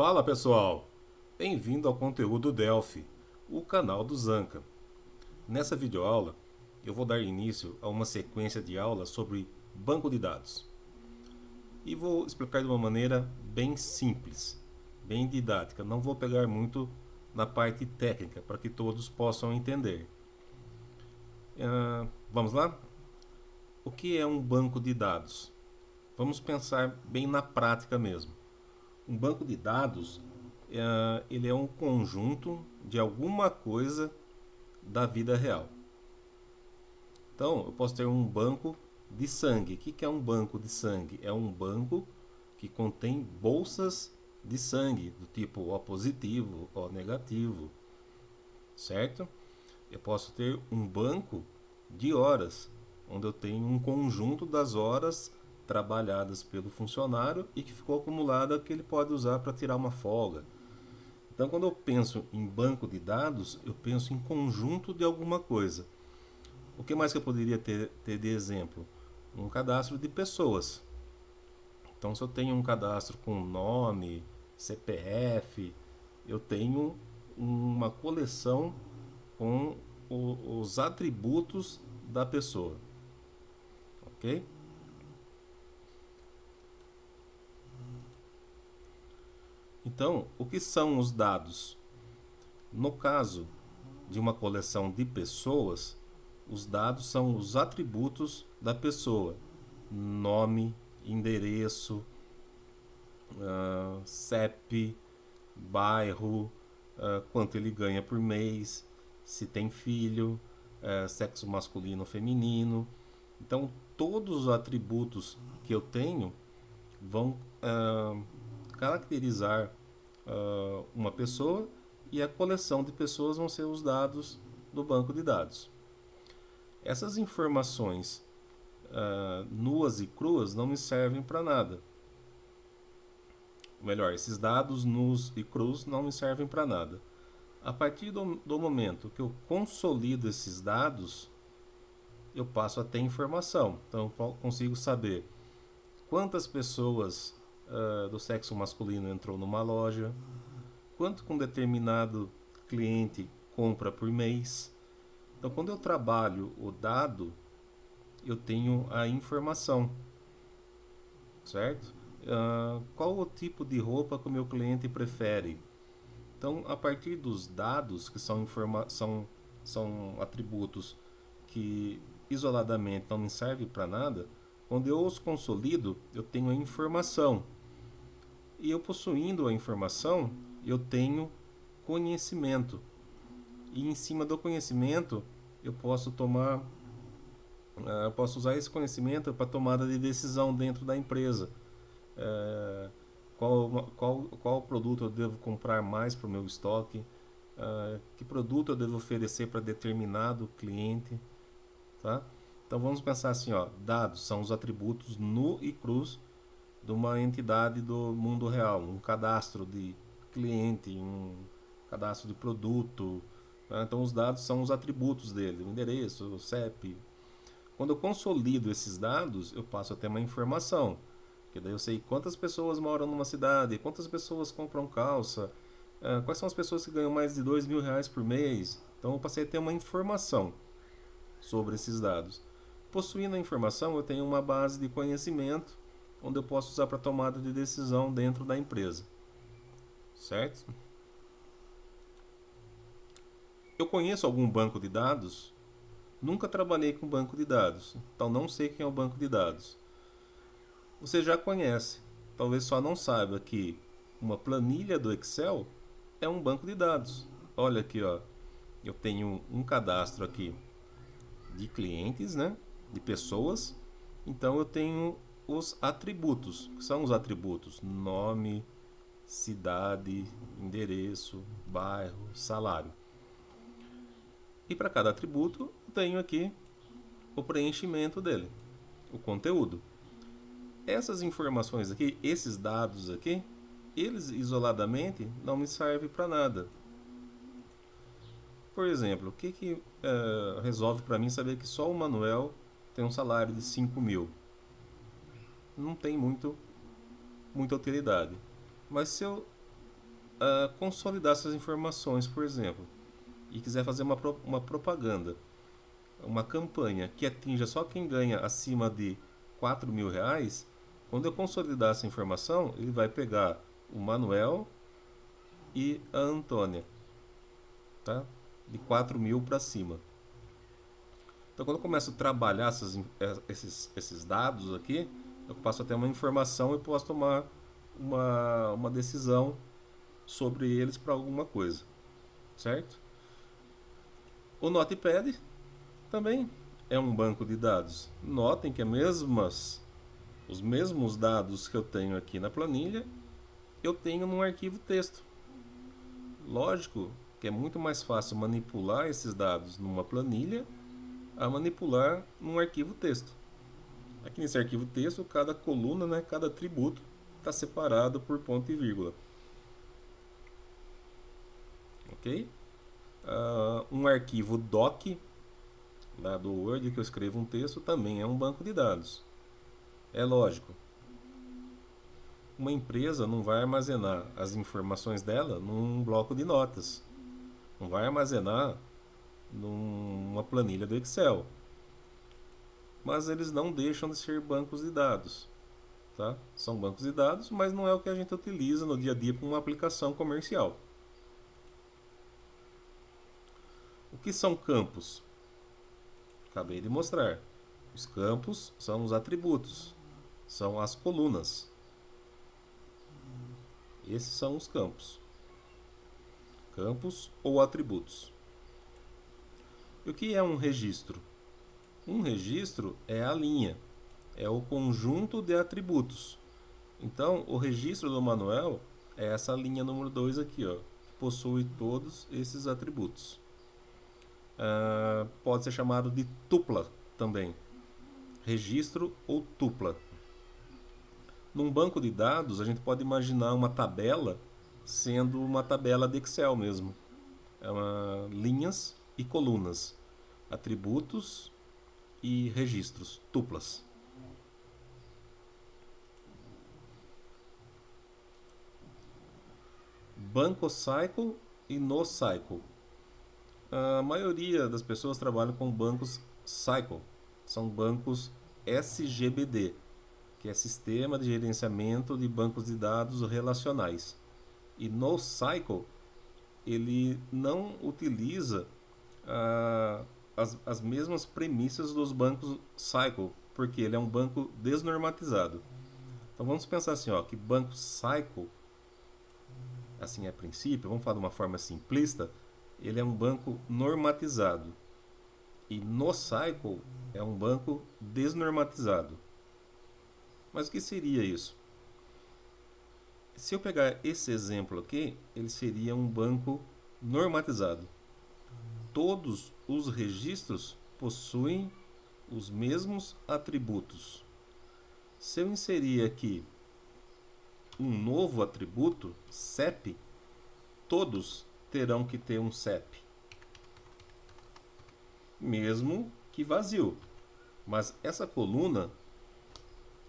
Fala pessoal, bem-vindo ao conteúdo Delphi, o canal do Zanca. Nessa videoaula eu vou dar início a uma sequência de aulas sobre banco de dados e vou explicar de uma maneira bem simples, bem didática. Não vou pegar muito na parte técnica para que todos possam entender. Vamos lá? O que é um banco de dados? Vamos pensar bem na prática mesmo. Um banco de dados ele é um conjunto de alguma coisa da vida real. Então, eu posso ter um banco de sangue. O que é um banco de sangue? É um banco que contém bolsas de sangue, do tipo O positivo, O negativo, certo? Eu posso ter um banco de horas, onde eu tenho um conjunto das horas trabalhadas pelo funcionário e que ficou acumulada que ele pode usar para tirar uma folga. Então, quando eu penso em banco de dados, eu penso em conjunto de alguma coisa. O que mais que eu poderia ter de exemplo? Um cadastro de pessoas. Então, se eu tenho um cadastro com nome, CPF, eu tenho uma coleção com os atributos da pessoa. Ok? Então, o que são os dados? No caso de uma coleção de pessoas, os dados são os atributos da pessoa: nome, endereço, CEP, bairro, quanto ele ganha por mês, se tem filho, sexo masculino ou feminino. Então, todos os atributos que eu tenho vão caracterizar uma pessoa, e a coleção de pessoas vão ser os dados do banco de dados. Essas informações nuas e cruas não me servem para nada. Melhor, esses dados nus e crus não me servem para nada. A partir do momento que eu consolido esses dados, eu passo a ter informação. Então eu consigo saber quantas pessoas do sexo masculino entrou numa loja, quanto que um determinado cliente compra por mês. Então, quando eu trabalho o dado, eu tenho a informação, certo? Qual o tipo de roupa que o meu cliente prefere? Então, a partir dos dados, que são atributos que isoladamente não me servem para nada, quando eu os consolido, eu tenho a informação. E eu possuindo a informação, eu tenho conhecimento. E em cima do conhecimento, eu posso usar esse conhecimento para tomada de decisão dentro da empresa. Qual produto eu devo comprar mais para o meu estoque? Que produto eu devo oferecer para determinado cliente? Tá? Então vamos pensar assim, ó, dados são os atributos nu e crus de uma entidade do mundo real, um cadastro de cliente, um cadastro de produto. Então os dados são os atributos dele, o endereço, o CEP. Quando eu consolido esses dados, eu passo a ter uma informação, que daí eu sei quantas pessoas moram numa cidade, quantas pessoas compram calça, quais são as pessoas que ganham mais de R$ 2.000 por mês. Então eu passei a ter uma informação sobre esses dados. Possuindo a informação, eu tenho uma base de conhecimento onde eu posso usar para tomada de decisão dentro da empresa, certo? Eu conheço algum banco de dados? Nunca trabalhei com banco de dados, então não sei quem é o banco de dados. Você já conhece, talvez só não saiba que uma planilha do Excel é um banco de dados. Olha aqui, ó, eu tenho um cadastro aqui de clientes, né, de pessoas. Então eu tenho os atributos, que são os atributos: nome, cidade, endereço, bairro, salário. E para cada atributo eu tenho aqui o preenchimento dele, o conteúdo. Essas informações aqui, esses dados aqui, eles isoladamente não me servem para nada. Por exemplo, o que resolve para mim saber que só o Manuel tem um salário de 5.000? Não tem muita utilidade. Mas se eu consolidar essas informações, por exemplo, e quiser fazer uma propaganda, uma campanha que atinja só quem ganha acima de R$ 4.000, quando eu consolidar essa informação, ele vai pegar o Manuel e a Antônia, tá? De 4.000 para cima. Então, quando eu começo a trabalhar esses dados aqui, eu passo a ter uma informação e posso tomar uma decisão sobre eles para alguma coisa, certo? O Notepad também é um banco de dados. Notem que os mesmos dados que eu tenho aqui na planilha, eu tenho num arquivo texto. Lógico que é muito mais fácil manipular esses dados numa planilha a manipular num arquivo texto. Aqui nesse arquivo texto, cada coluna, né, cada atributo está separado por ponto e vírgula. Ok? Um arquivo doc, lá do Word, que eu escrevo um texto, também é um banco de dados. É lógico. Uma empresa não vai armazenar as informações dela num bloco de notas. Não vai armazenar numa planilha do Excel. Mas eles não deixam de ser bancos de dados. Tá? São bancos de dados, mas não é o que a gente utiliza no dia a dia para uma aplicação comercial. O que são campos? Acabei de mostrar. Os campos são os atributos, são as colunas. Esses são os campos. Campos ou atributos. E o que é um registro? Um registro é a linha, é o conjunto de atributos. Então, o registro do Manuel é essa linha número 2 aqui, ó, que possui todos esses atributos. Pode ser chamado de tupla também. Registro ou tupla. Num banco de dados, a gente pode imaginar uma tabela sendo uma tabela de Excel mesmo. Linhas e colunas, atributos e registros, tuplas. Banco Cycle e NoCycle. A maioria das pessoas trabalham com bancos Cycle. São bancos SGBD, que é Sistema de Gerenciamento de Bancos de Dados Relacionais. E NoCycle, ele não utiliza as mesmas premissas dos bancos Cycle, porque ele é um banco desnormatizado. Então vamos pensar assim, ó, que banco Cycle, assim a princípio, vamos falar de uma forma simplista, ele é um banco normatizado. E NoCycle é um banco desnormatizado. Mas o que seria isso? Se eu pegar esse exemplo aqui, ele seria um banco normatizado. Todos os registros possuem os mesmos atributos. Se eu inserir aqui um novo atributo, CEP, todos terão que ter um CEP, mesmo que vazio. Mas essa coluna,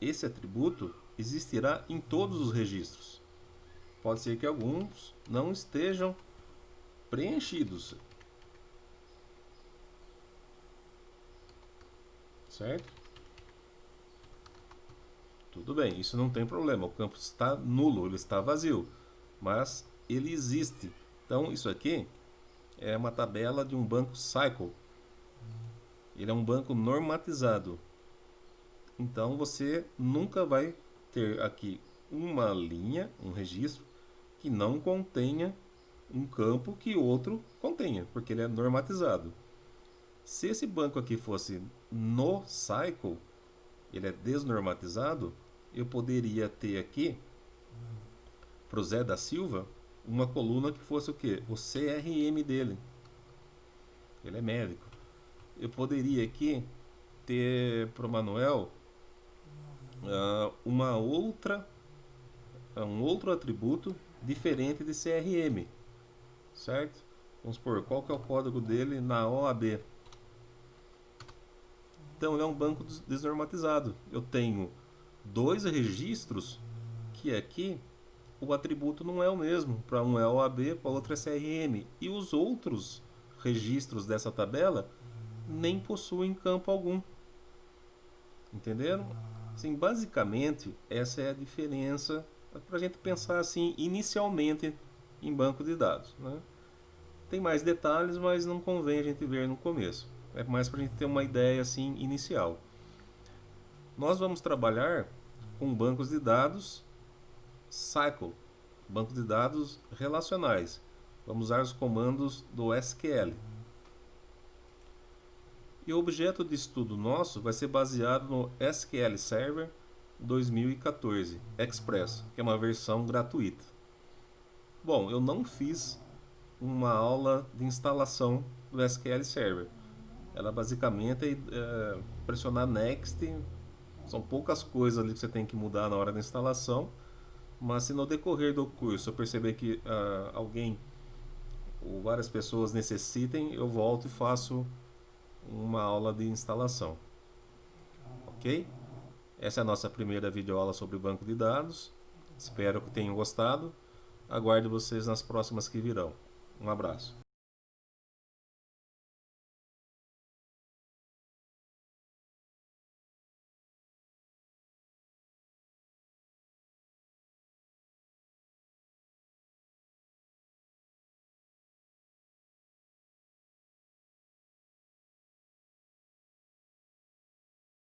esse atributo, existirá em todos os registros. Pode ser que alguns não estejam preenchidos. Certo? Tudo bem, isso não tem problema. O campo está nulo, ele está vazio. Mas ele existe. Então, isso aqui é uma tabela de um banco Cycle. Ele é um banco normatizado. Então, você nunca vai ter aqui uma linha, um registro, que não contenha um campo que outro contenha, porque ele é normatizado. Se esse banco aqui fosse NoCycle, ele é desnormatizado, eu poderia ter aqui, para o Zé da Silva, uma coluna que fosse o quê? O CRM dele. Ele é médico. Eu poderia aqui ter para o Manuel um outro atributo diferente de CRM, certo? Vamos supor, qual que é o código dele na OAB? Então, ele é um banco desnormatizado. Eu tenho dois registros que aqui o atributo não é o mesmo. Para um é OAB, para outro é CRM. E os outros registros dessa tabela nem possuem campo algum. Entenderam? Assim, basicamente, essa é a diferença para a gente pensar assim inicialmente em banco de dados. Né? Tem mais detalhes, mas não convém a gente ver no começo. É mais para a gente ter uma ideia assim inicial. Nós vamos trabalhar com bancos de dados Cycle, banco de dados relacionais. Vamos usar os comandos do SQL. E o objeto de estudo nosso vai ser baseado no SQL Server 2014 Express, que é uma versão gratuita. Bom, eu não fiz uma aula de instalação do SQL Server. Ela basicamente é pressionar Next. São poucas coisas ali que você tem que mudar na hora da instalação. Mas se no decorrer do curso eu perceber que alguém ou várias pessoas necessitem, eu volto e faço uma aula de instalação. Ok? Essa é a nossa primeira videoaula sobre o banco de dados. Espero que tenham gostado. Aguardo vocês nas próximas que virão. Um abraço.